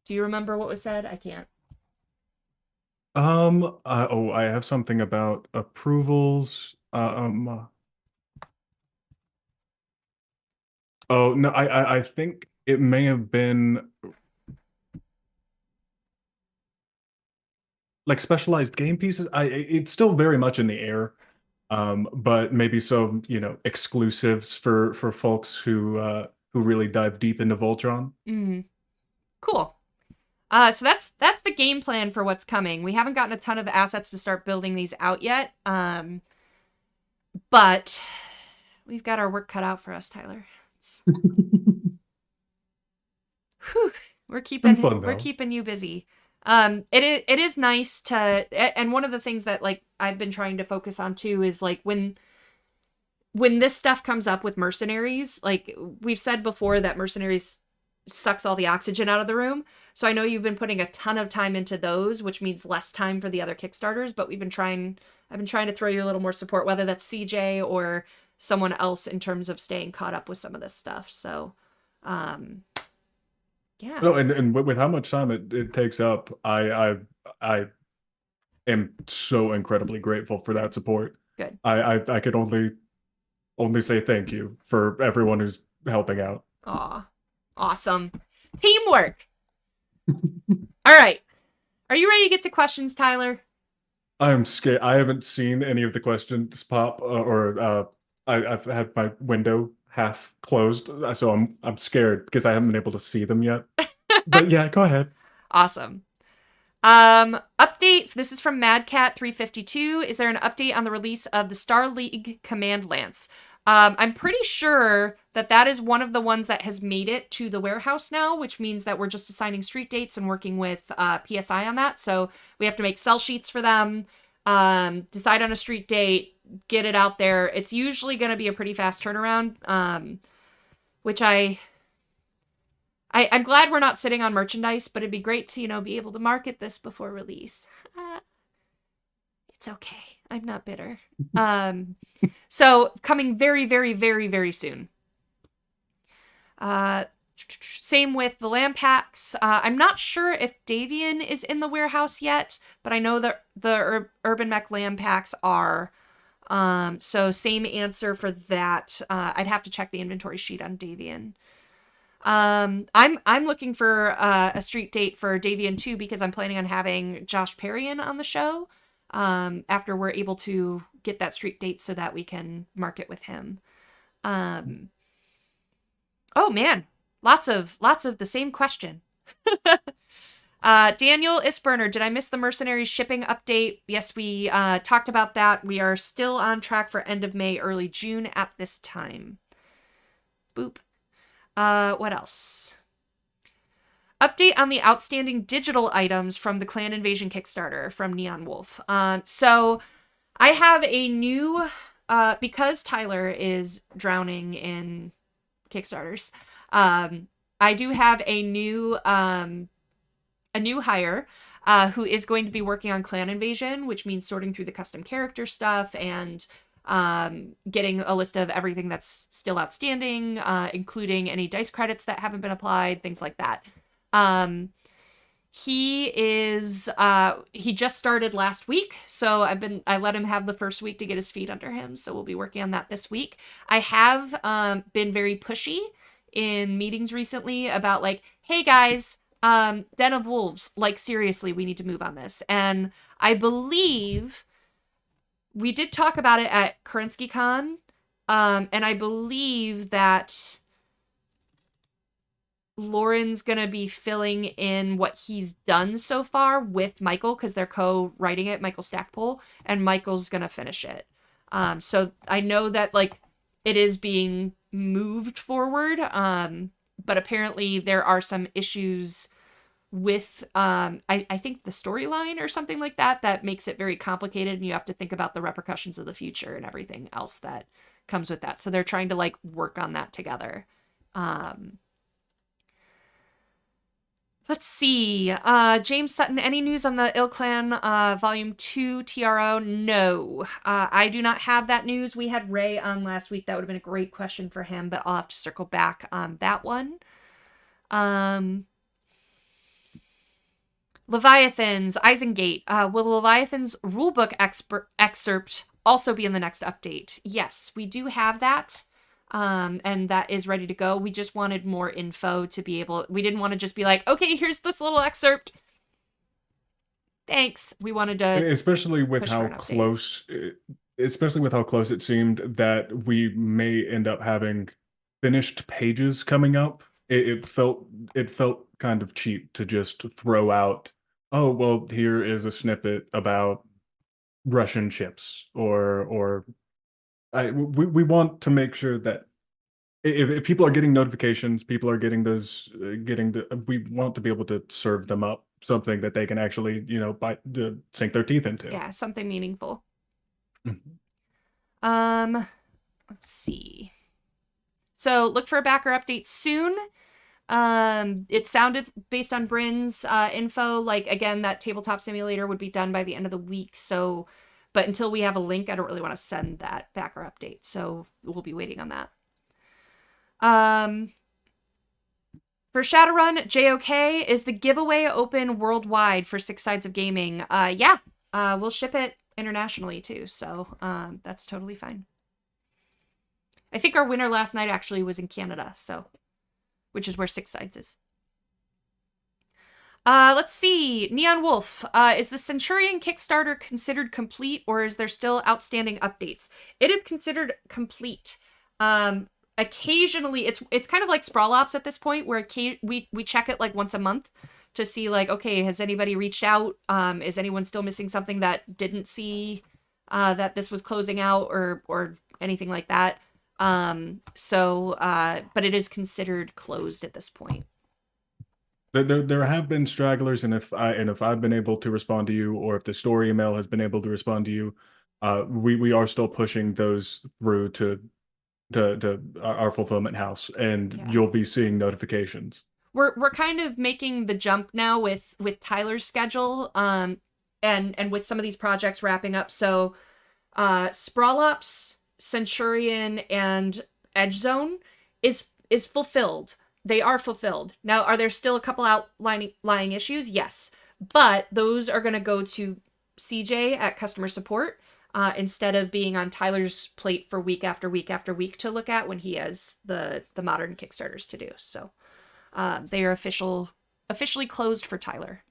you remember what was said? I can't. I have something about approvals. Oh no, I think it may have been like specialized game pieces. It's still very much in the air. But maybe some, exclusives for folks who really dive deep into Voltron. Cool. So that's the game plan for what's coming. We haven't gotten a ton of assets to start building these out yet. But we've got our work cut out for us, Tyler. Whew, we're keeping you busy. It is nice to, and one of the things that like I've been trying to focus on too is like when this stuff comes up with Mercenaries, like we've said before that Mercenaries sucks all the oxygen out of the room. So I know you've been putting a ton of time into those, which means less time for the other Kickstarters, but I've been trying to throw you a little more support, whether that's CJ or someone else in terms of staying caught up with some of this stuff. So, yeah. No, and with how much time it takes up, I am so incredibly grateful for that support. Good. I could only say thank you for everyone who's helping out. Aw. Awesome. Teamwork. All right. Are you ready to get to questions, Tyler? I'm scared. I haven't seen any of the questions pop, I've had my window half closed, so I'm scared because I haven't been able to see them yet. But yeah, go ahead. Awesome. Update. This is from MadCat352. Is there an update on the release of the Star League Command Lance? I'm pretty sure that is one of the ones that has made it to the warehouse now, which means that we're just assigning street dates and working with PSI on that. So we have to make sell sheets for them, decide on a street date, get it out there. It's usually going to be a pretty fast turnaround, which I'm glad we're not sitting on merchandise, but it'd be great to, be able to market this before release. It's okay. I'm not bitter. So coming very, very, very, very soon. Same with the land packs. I'm not sure if Davian is in the warehouse yet, but I know that the Urban Mech land packs are. So same answer for that. I'd have to check the inventory sheet on Davian. I'm looking for a street date for Davian 2 because I'm planning on having Josh Perrion on the show. After we're able to get that street date so that we can market with him. Oh man, lots of the same question. Daniel Isburner, did I miss the Mercenaries shipping update? Yes, we talked about that. We are still on track for end of May, early June at this time. Boop. What else? Update on the outstanding digital items from the Clan Invasion Kickstarter from Neon Wolf. So I have a new, because Tyler is drowning in Kickstarters, I do have a new hire who is going to be working on Clan Invasion, which means sorting through the custom character stuff and getting a list of everything that's still outstanding, including any dice credits that haven't been applied, things like that. He just started last week, so I let him have the first week to get his feet under him, so we'll be working on that this week. I have been very pushy in meetings recently about like, hey guys, Den of Wolves, like seriously, we need to move on this. And I believe we did talk about it at KarinskyCon, and I believe that Lauren's gonna be filling in what he's done so far with Michael, because they're co-writing it, Michael Stackpole, and Michael's gonna finish it. So I know that like it is being moved forward, but apparently there are some issues with I think the storyline or something like that makes it very complicated, and you have to think about the repercussions of the future and everything else that comes with that. So they're trying to like work on that together. Let's see. James Sutton, any news on the Ill Clan Volume 2 TRO? No. I do not have that news. We had Ray on last week. That would have been a great question for him, but I'll have to circle back on that one. Leviathans, Isengate. Will the Leviathans rulebook excerpt also be in the next update? Yes, we do have that. And that is ready to go. We just wanted more info to be able, we didn't want to just be like, okay, here's this little excerpt. Thanks. We wanted to, especially with how close it seemed that we may end up having finished pages coming up. It felt kind of cheap to just throw out, oh, well, here is a snippet about Russian ships, or we want to make sure that if people are getting notifications, people are getting those, we want to be able to serve them up something that they can actually, sink their teeth into. Yeah, something meaningful. Mm-hmm. Let's see. So look for a backer update soon. It sounded, based on Bryn's info, like, again, that tabletop simulator would be done by the end of the week. So, but until we have a link, I don't really want to send that backer update. So we'll be waiting on that. For Shadowrun, JOK, is the giveaway open worldwide for 6 Sides of Gaming? Yeah, we'll ship it internationally too. So, that's totally fine. I think our winner last night actually was in Canada, so, which is where 6 Sides is. Let's see. Neon Wolf, is the Centurion Kickstarter considered complete, or is there still outstanding updates? It is considered complete. Occasionally, it's kind of like Sprawl Ops at this point, where we check it like once a month to see like, okay, has anybody reached out? Is anyone still missing something that didn't see that this was closing out, or anything like that? But it is considered closed at this point. There have been stragglers, and if I've been able to respond to you, or if the story email has been able to respond to you, we are still pushing those through to our fulfillment house, and you'll be seeing notifications. We're kind of making the jump now with Tyler's schedule, and with some of these projects wrapping up. So, Sprawl Ops, Centurion, and Edge Zone is fulfilled. They are fulfilled. Now, are there still a couple outlying issues? Yes, but those are going to go to CJ at customer support, instead of being on Tyler's plate for week after week after week to look at when he has the modern Kickstarters to do. So they are officially closed for Tyler.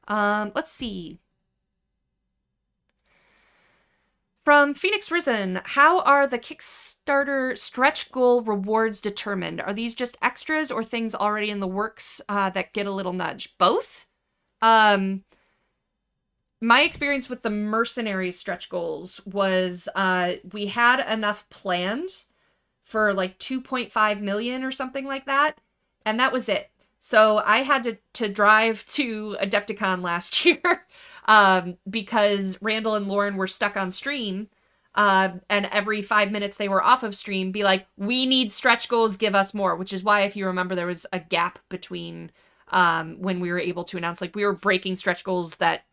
Let's see. From Phoenix Risen, how are the Kickstarter stretch goal rewards determined? Are these just extras or things already in the works that get a little nudge? Both? My experience with the Mercenaries stretch goals was we had enough planned for like 2.5 million or something like that, and that was it. So I had to drive to Adepticon last year because Randall and Lauren were stuck on stream. And every 5 minutes they were off of stream, be like, we need stretch goals, give us more. Which is why, if you remember, there was a gap between when we were able to announce, like, we were breaking stretch goals that,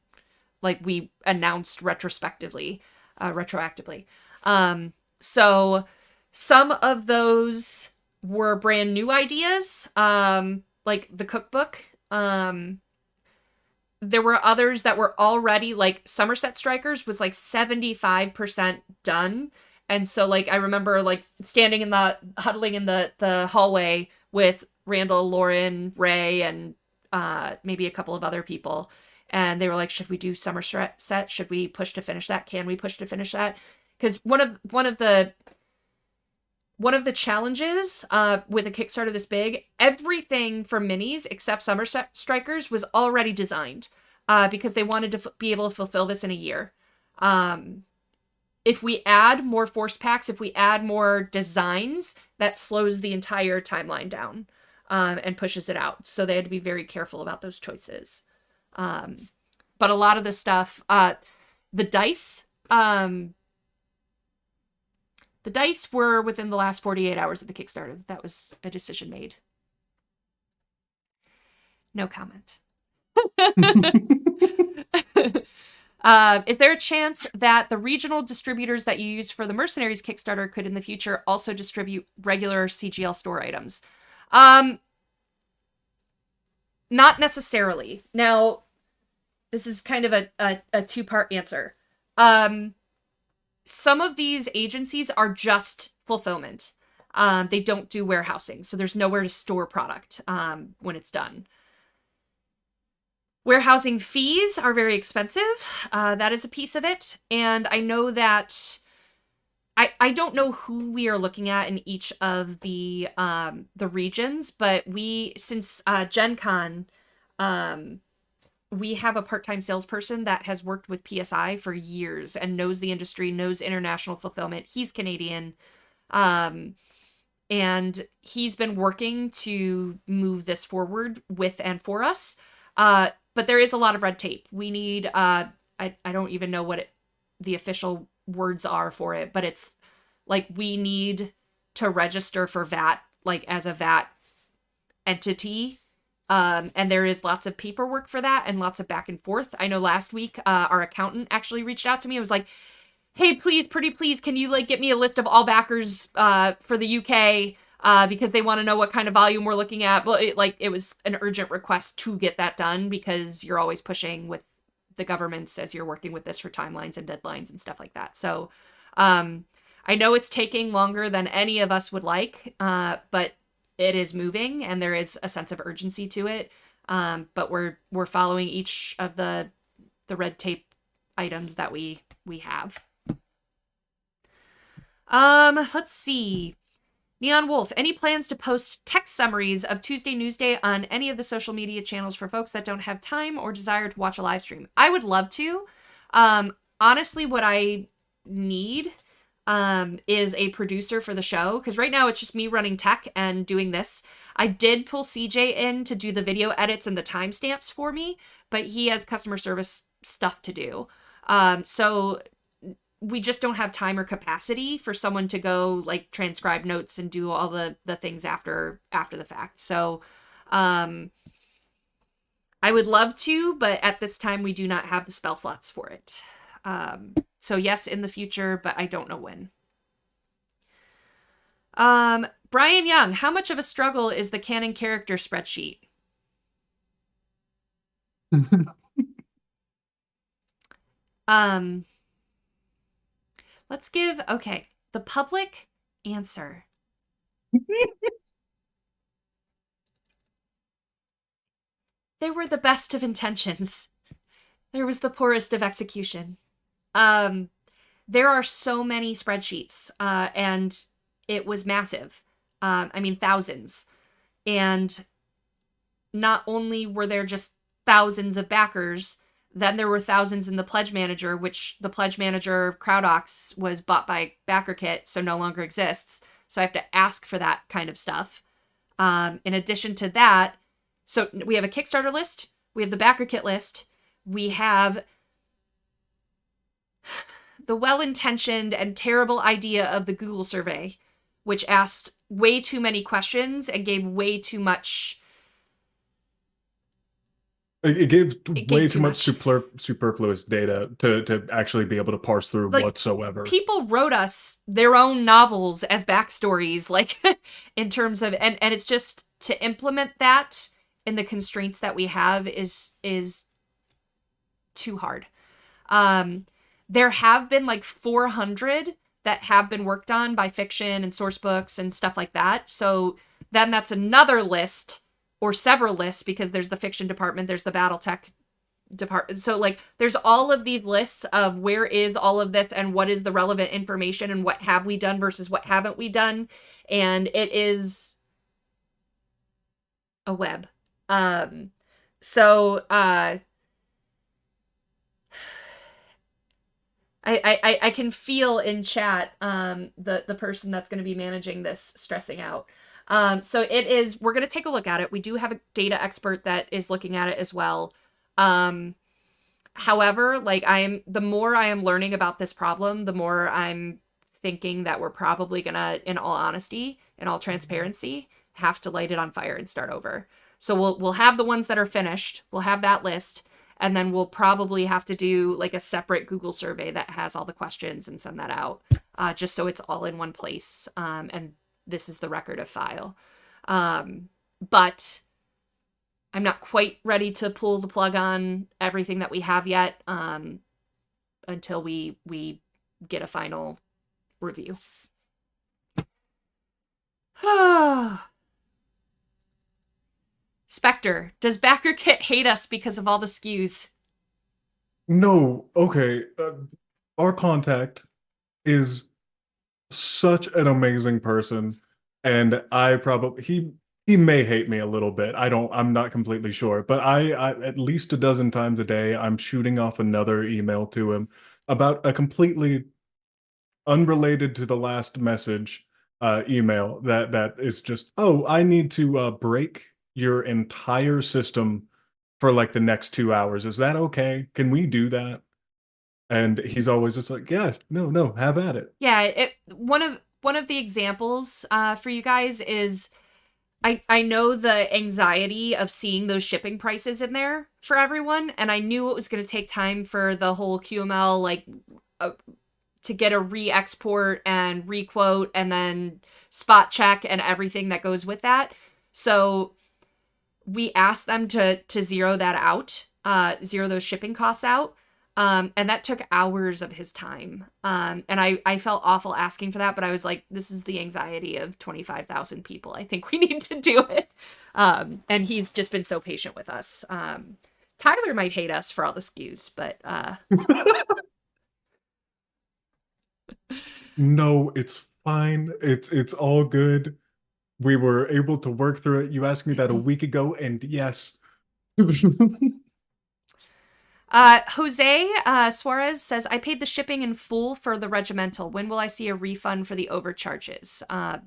like, we announced retroactively. So some of those were brand new ideas, like the cookbook. There were others that were already, like, Somerset Strikers was like 75% done. And so, like, I remember, like, huddling in the hallway with Randall, Lauren, Ray, and maybe a couple of other people. And they were like, should we do Somerset? Should we push to finish that? Can we push to finish that? Because one of the challenges with a Kickstarter this big, everything for minis except Somerset Strikers was already designed because they wanted to be able to fulfill this in a year. If we add more force packs, if we add more designs, that slows the entire timeline down and pushes it out. So they had to be very careful about those choices. But a lot of the stuff, the dice were within the last 48 hours of the Kickstarter. That was a decision made. No comment. Is there a chance that the regional distributors that you use for the Mercenaries Kickstarter could in the future also distribute regular CGL store items? Not necessarily. Now, this is kind of a two-part answer. Some of these agencies are just fulfillment. They don't do warehousing, so there's nowhere to store product when it's done. Warehousing fees are very expensive. That is a piece of it. And I know that I don't know who we are looking at in each of the regions, but since Gen Con, we have a part-time salesperson that has worked with PSI for years and knows the industry, knows international fulfillment. He's Canadian. And he's been working to move this forward with and for us. But there is a lot of red tape. We need, I don't even know what the official words are for it, but it's like, we need to register for VAT, like, as a VAT entity. And there is lots of paperwork for that and lots of back and forth. I know last week, our accountant actually reached out to me and was like, hey, please, pretty please, can you, like, get me a list of all backers for the UK? Because they want to know what kind of volume we're looking at. But it was an urgent request to get that done, because you're always pushing with the governments as you're working with this for timelines and deadlines and stuff like that. So I know it's taking longer than any of us would like, but it is moving and there is a sense of urgency to it. But we're following each of the red tape items that we have. Let's see. Neon Wolf, any plans to post text summaries of Tuesday Newsday on any of the social media channels for folks that don't have time or desire to watch a live stream? I would love to. Honestly, what I need is a producer for the show, because right now it's just me running tech and doing this. I did pull CJ in to do the video edits and the timestamps for me, but he has customer service stuff to do. So we just don't have time or capacity for someone to go, like, transcribe notes and do all the things after the fact. So I would love to, but at this time we do not have the spell slots for it. So yes, in the future, but I don't know when. Brian Young, how much of a struggle is the canon character spreadsheet? Let's give, the public answer. There were the best of intentions. There was the poorest of execution. There are so many spreadsheets, and it was massive. Thousands. And not only were there just thousands of backers, then there were thousands in the Pledge Manager, which the Pledge Manager CrowdOx was bought by BackerKit, so no longer exists. So I have to ask for that kind of stuff. In addition to that, So we have a Kickstarter list, we have the backer kit list, we have the well-intentioned and terrible idea of the Google survey, which asked way too many questions and gave way too much. It gave way too too much much. superfluous data to actually be able to parse through Like, whatsoever. People wrote us their own novels as backstories, like in terms of, and it's just to implement that in the constraints that we have is too hard. There have been like 400 that have been worked on by fiction and source books and stuff like that. So then that's another list or several lists, because there's the fiction department, there's the battletech department. So like there's all of these lists of where is all of this and what is the relevant information and what have we done versus what haven't we done. And it is a web. I can feel in chat the person that's going to be managing this stressing out. So it is, we're going to take a look at it. We do have a data expert that is looking at it as well. However, like the more I am learning about this problem, the more I'm thinking that we're probably gonna, in all honesty, in all transparency, have to light it on fire and start over. So we'll have the ones that are finished. We'll have that list. And then we'll probably have to do like a separate Google survey that has all the questions and send that out, just so it's all in one place. And this is the record of file. But I'm not quite ready to pull the plug on everything that we have yet, until we get a final review. Spectre, does BackerKit hate us because of all the SKUs? No, okay. Our contact is such an amazing person, and I probably he may hate me a little bit. I'm not completely sure, but I at least a dozen times a day I'm shooting off another email to him about a completely unrelated to the last message email that is just, oh, I need to break your entire system for like the next 2 hours. Is that okay? Can we do that? And he's always just like, yeah, no, have at it. Yeah, one of the examples for you guys is I know the anxiety of seeing those shipping prices in there for everyone, and I knew it was going to take time for the whole QML like to get a re-export and re-quote and then spot check and everything that goes with that. So we asked them to zero that out, zero those shipping costs out. And that took hours of his time. And I felt awful asking for that, but I was like, this is the anxiety of 25,000 people. I think we need to do it. And he's just been so patient with us. Tyler might hate us for all the SKUs, but No, it's fine. It's all good. We were able to work through it. You asked me that a week ago, and yes. Jose Suarez says, I paid the shipping in full for the regimental. When will I see a refund for the overcharges? We're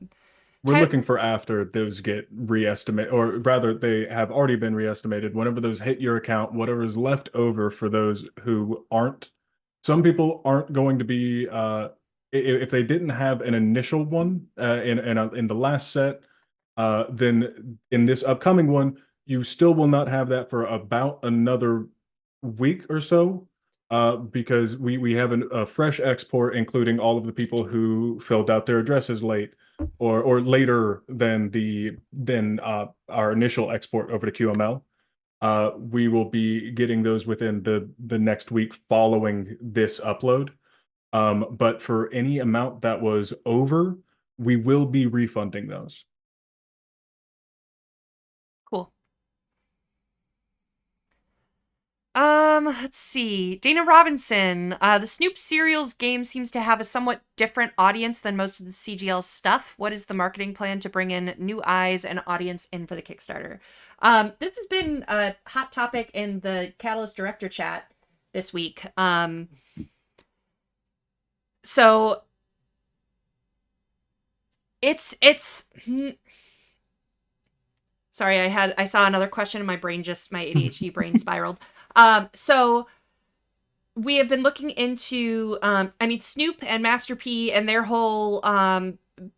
looking for after those get re-estimated, or rather they have already been re-estimated. Whenever those hit your account, whatever is left over for those who aren't, some people aren't going to be, if they didn't have an initial one in the last set, then in this upcoming one, you still will not have that for about another week or so, because we have a fresh export, including all of the people who filled out their addresses late or later than our initial export over to QML. We will be getting those within the next week following this upload. But for any amount that was over, we will be refunding those. Cool. Let's see. Dana Robinson. The Snoop Cereals game seems to have a somewhat different audience than most of the CGL stuff. What is the marketing plan to bring in new eyes and audience in for the Kickstarter? This has been a hot topic in the Catalyst Director chat this week. So it's Sorry, I saw another question and my ADHD brain spiraled. So we have been looking into, Snoop and Master P and their whole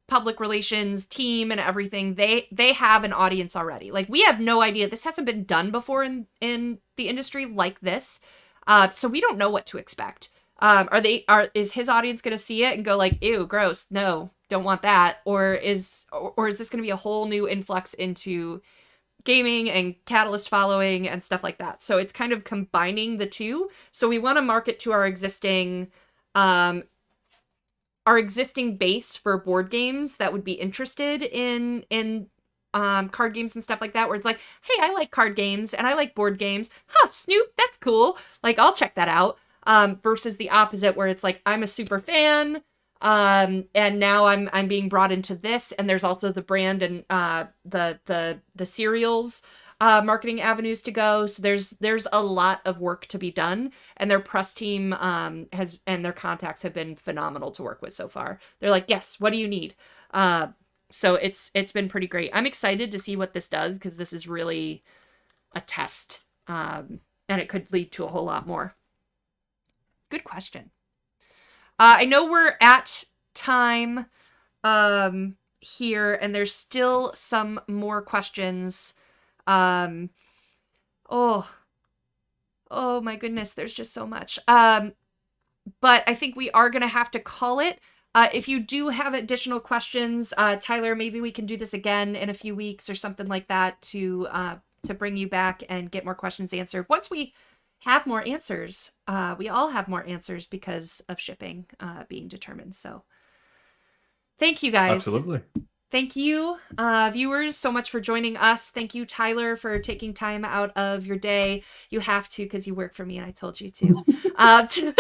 public relations team and everything. They have an audience already. Like, we have no idea. This hasn't been done before in the industry like this. So we don't know what to expect. Is his audience going to see it and go like, ew, gross, no, don't want that? Or is this going to be a whole new influx into gaming and Catalyst following and stuff like that? So it's kind of combining the two. So we want to market to our existing base for board games that would be interested in card games and stuff like that, where it's like, hey, I like card games and I like board games. Huh, Snoop, that's cool. Like, I'll check that out. Versus the opposite, where it's like, I'm a super fan, and now I'm being brought into this, and there's also the brand and the cereals marketing avenues to go. So there's a lot of work to be done, and their press team and their contacts have been phenomenal to work with so far. They're like, yes, what do you need? So it's been pretty great. I'm excited to see what this does, because this is really a test, and it could lead to a whole lot more. Good question. I know we're at time here, and there's still some more questions. Oh my goodness, there's just so much. But I think we are going to have to call it. If you do have additional questions, Tyler, maybe we can do this again in a few weeks or something like that to bring you back and get more questions answered. Once we have more answers, we all have more answers because of shipping being determined. So thank you guys. Absolutely. Thank you, viewers, so much for joining us. Thank you, Tyler, for taking time out of your day. You have to, because you work for me and I told you to, to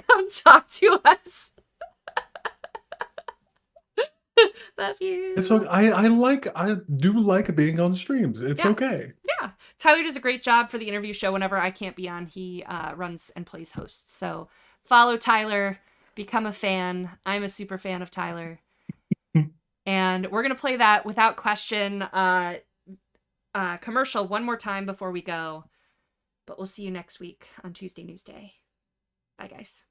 come talk to us. Love you. It's okay. I do like being on streams. It's okay. Yeah. Tyler does a great job for the interview show. Whenever I can't be on, he runs and plays hosts. So follow Tyler, become a fan. I'm a super fan of Tyler. And we're going to play that without question commercial one more time before we go. But we'll see you next week on Tuesday Newsday. Bye, guys.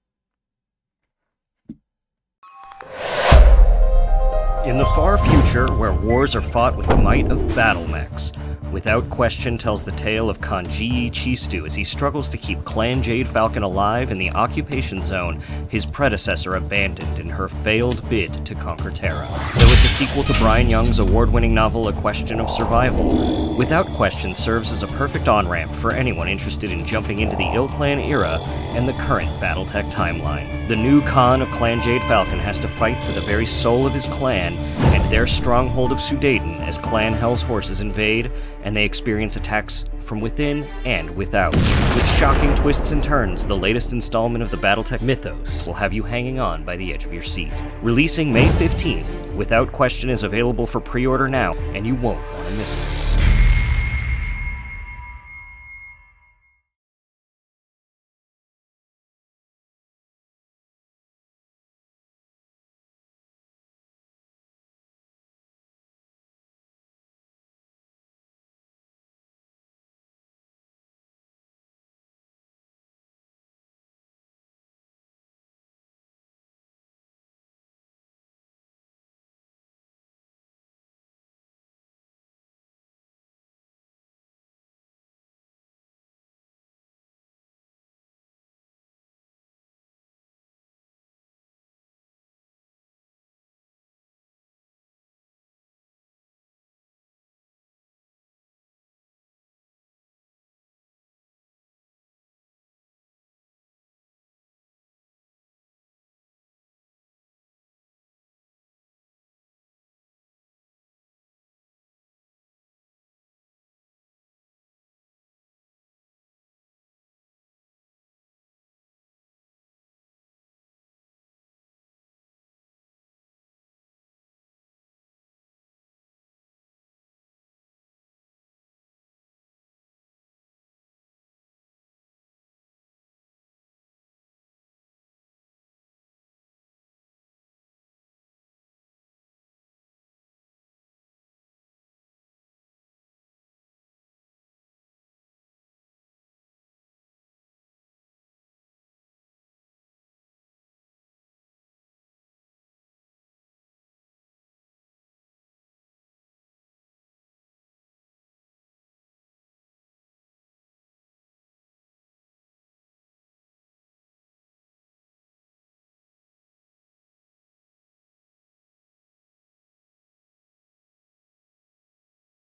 In the far future, where wars are fought with the might of battle mechs, Without Question tells the tale of Kanji Chistu as he struggles to keep Clan Jade Falcon alive in the occupation zone his predecessor abandoned in her failed bid to conquer Terra. Though it's a sequel to Brian Young's award-winning novel A Question of Survival, Without Question serves as a perfect on-ramp for anyone interested in jumping into the Ill Clan era and the current battletech timeline. The new Khan of Clan Jade Falcon has to fight for the very soul of his clan and their stronghold of Sudaten as Clan Hell's horses invade, and they experience attacks from within and without. With shocking twists and turns, the latest installment of the battletech mythos will have you hanging on by the edge of your seat. Releasing May 15th, Without Question is available for pre-order now, and you won't want to miss it.